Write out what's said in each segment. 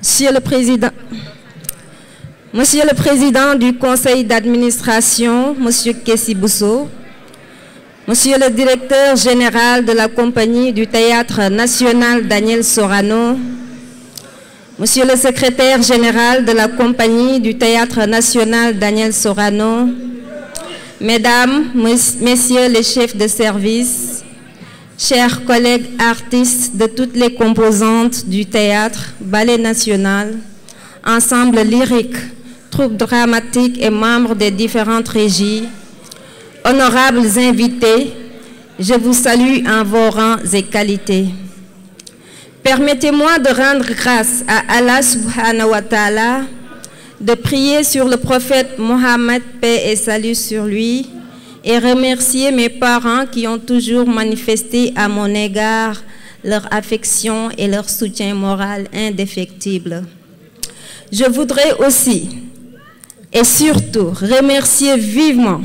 Monsieur le Président du Conseil d'administration, Monsieur Kessi Bousso, Monsieur le Directeur général de la Compagnie du Théâtre national Daniel Sorano, Monsieur le Secrétaire général de la Compagnie du Théâtre national Daniel Sorano, Mesdames, Messieurs les chefs de service, chers collègues artistes de toutes les composantes du théâtre, ballet national, ensemble lyrique, troupes dramatiques et membres des différentes régies, honorables invités, je vous salue en vos rangs et qualités. Permettez-moi de rendre grâce à Allah subhanahu wa ta'ala, de prier sur le prophète Mohammed, paix et salut sur lui, et remercier mes parents qui ont toujours manifesté à mon égard leur affection et leur soutien moral indéfectible. Je voudrais aussi et surtout remercier vivement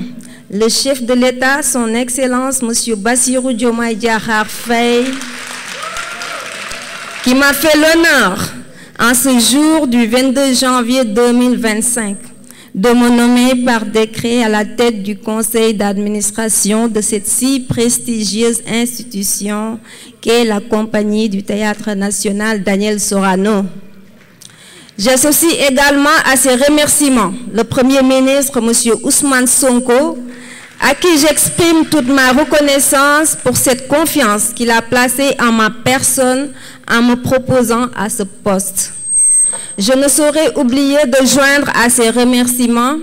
le chef de l'État, son Excellence, M. Bassirou Diomaye Diakhar Faye, qui m'a fait l'honneur, en ce jour du 22 janvier 2025, de me nommer par décret à la tête du conseil d'administration de cette si prestigieuse institution qu'est la Compagnie du Théâtre national Daniel Sorano. J'associe également à ces remerciements le Premier ministre, M. Ousmane Sonko, à qui j'exprime toute ma reconnaissance pour cette confiance qu'il a placée en ma personne en me proposant à ce poste. Je ne saurais oublier de joindre à ces remerciements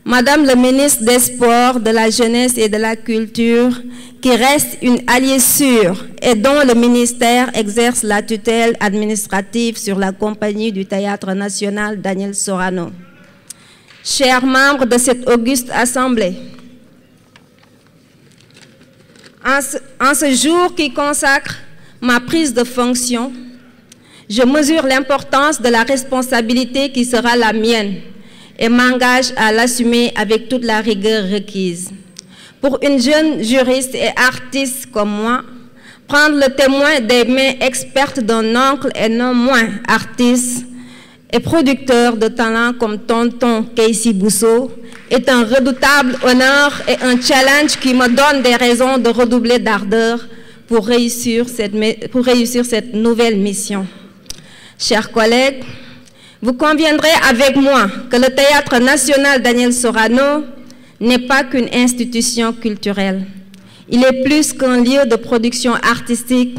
Madame le ministre des Sports, de la Jeunesse et de la Culture, qui reste une alliée sûre et dont le ministère exerce la tutelle administrative sur la Compagnie du Théâtre national Daniel Sorano. Chers membres de cette auguste assemblée, en ce jour qui consacre ma prise de fonction, je mesure l'importance de la responsabilité qui sera la mienne et m'engage à l'assumer avec toute la rigueur requise. Pour une jeune juriste et artiste comme moi, prendre le témoin des mains expertes d'un oncle et non moins artiste et producteur de talent comme tonton Kessi Bousso est un redoutable honneur et un challenge qui me donne des raisons de redoubler d'ardeur pour réussir cette nouvelle mission. Chers collègues, vous conviendrez avec moi que le Théâtre national Daniel Sorano n'est pas qu'une institution culturelle. Il est plus qu'un lieu de production artistique,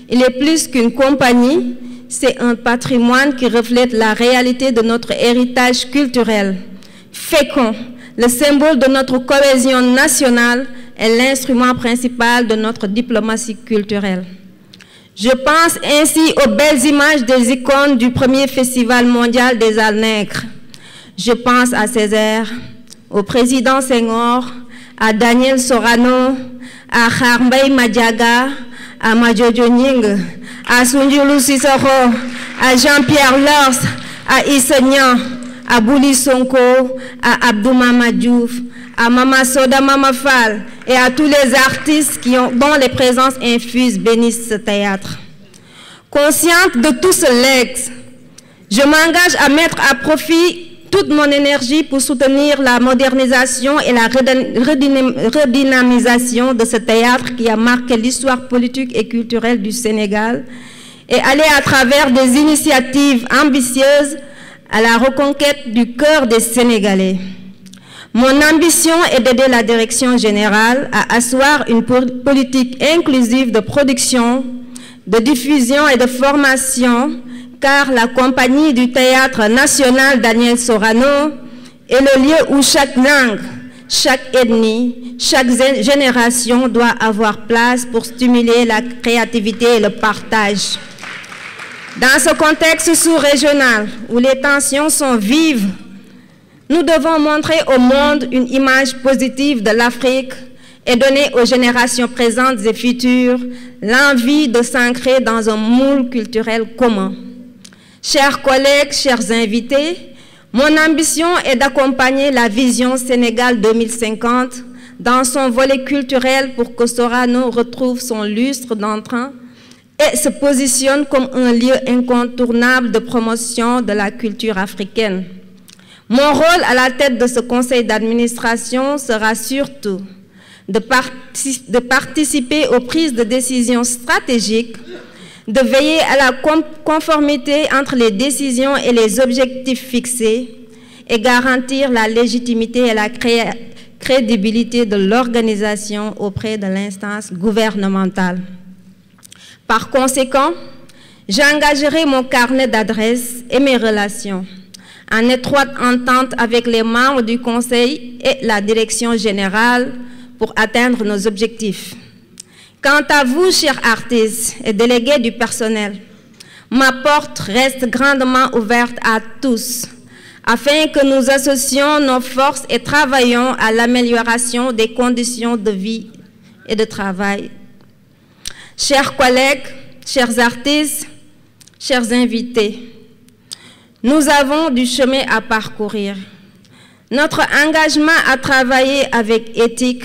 il est plus qu'une compagnie, c'est un patrimoine qui reflète la réalité de notre héritage culturel, fécond, le symbole de notre cohésion nationale et l'instrument principal de notre diplomatie culturelle. Je pense ainsi aux belles images des icônes du premier Festival mondial des Arts nègres. Je pense à Césaire, au président Senghor, à Daniel Sorano, à Kharbey Madiaga, à Madjojo Nying, à Sundiulu Sissoko, à Jean-Pierre Lors, à Issa Niang, à Bouli Sonko, à Abdou Mama Diouf, à Mama Soda Mama Fall et à tous les artistes dont les présences infuses bénissent ce théâtre. Consciente de tout ce legs, je m'engage à mettre à profit toute mon énergie pour soutenir la modernisation et la redynamisation de ce théâtre qui a marqué l'histoire politique et culturelle du Sénégal et aller à travers des initiatives ambitieuses à la reconquête du cœur des Sénégalais. Mon ambition est d'aider la direction générale à asseoir une politique inclusive de production, de diffusion et de formation, car la Compagnie du Théâtre national Daniel Sorano est le lieu où chaque langue, chaque ethnie, chaque génération doit avoir place pour stimuler la créativité et le partage. Dans ce contexte sous-régional où les tensions sont vives, nous devons montrer au monde une image positive de l'Afrique et donner aux générations présentes et futures l'envie de s'ancrer dans un moule culturel commun. Chers collègues, chers invités, mon ambition est d'accompagner la vision Sénégal 2050 dans son volet culturel pour que Sorano retrouve son lustre d'antan et se positionne comme un lieu incontournable de promotion de la culture africaine. Mon rôle à la tête de ce conseil d'administration sera surtout de participer aux prises de décisions stratégiques, de veiller à la conformité entre les décisions et les objectifs fixés et garantir la légitimité et la crédibilité de l'organisation auprès de l'instance gouvernementale. Par conséquent, j'engagerai mon carnet d'adresses et mes relations en étroite entente avec les membres du Conseil et la direction générale pour atteindre nos objectifs. Quant à vous, chers artistes et délégués du personnel, ma porte reste grandement ouverte à tous, afin que nous associons nos forces et travaillions à l'amélioration des conditions de vie et de travail. Chers collègues, chers artistes, chers invités, nous avons du chemin à parcourir. Notre engagement à travailler avec éthique,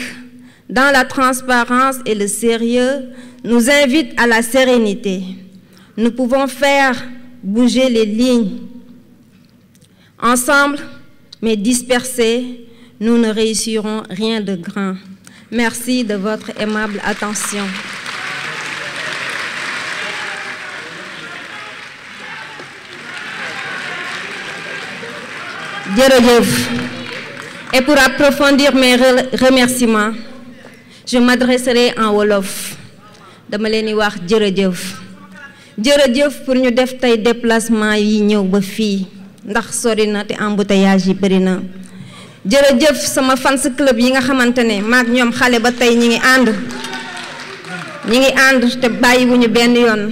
dans la transparence et le sérieux, nous invite à la sérénité. Nous pouvons faire bouger les lignes. Ensemble, mais dispersés, nous ne réussirons rien de grand. Merci de votre aimable attention. Jërëjëf. Et pour approfondir mes remerciements, je m'adresserai en wolof. Dama leen di wax jërëjëf. Jërëjëf pour ñu def tey déplacement yi ñëw ba fii ndax sori na te embouteillage yi bëri na. Jërëjëf sama fans club yi nga xamante ne maag ñoom xale ba tey ñi ngi ànd te bàyyiwuñu benn yoon.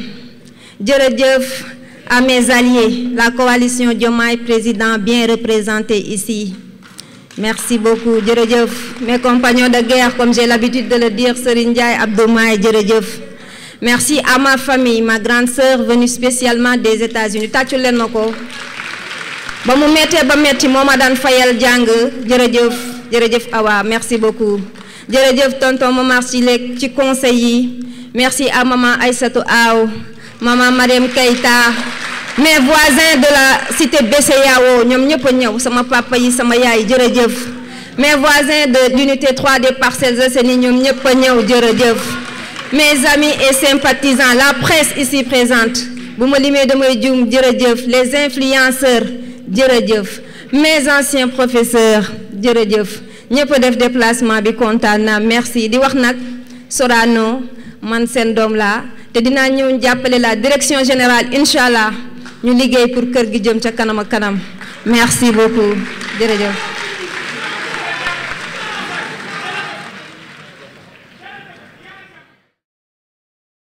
Jërëjëf à mes alliés, la coalition Diomaye Président bien représentée ici. Merci beaucoup, jërëjëf. Mes compagnons de guerre, comme j'ai l'habitude de le dire, Serigne Ndiaye, Abdoumaye, jërëjëf. Merci à ma famille, ma grande sœur venue spécialement des États-Unis. Tàccu leen ma ko. Ba mu mettee ba metti moo ma daan fayal jàng, jërëjëf, jërëjëf Awa, merci beaucoup. Jërëjëf tonton Momar Silek ci conseil yi. Merci à maman Aïssatou Aw, maman Mariam Keita, mes voisins de la cité BCEAO, ñoom ñëpp a ñëw sama papa yi sama yaay jërëjëf. Mes voisins de l'unité 3 des Parcelles Assainies, ñoom ñëpp a ñëw jërëjëf. Mes amis et sympathisants, la presse ici présente, bu ma limee damay juum jërëjëf. Les influenceurs jërëjëf. Mes anciens professeurs jërëjëf. ñëpp a def déplacement bi kontaan naa merci di wax nag Sorano man seen doom laa te dinaa ñëw jàppale la direction générale incha allah ñu liggéey pour kër gi jëm ca kanam ak kanam merci beaucoup jërëjëf.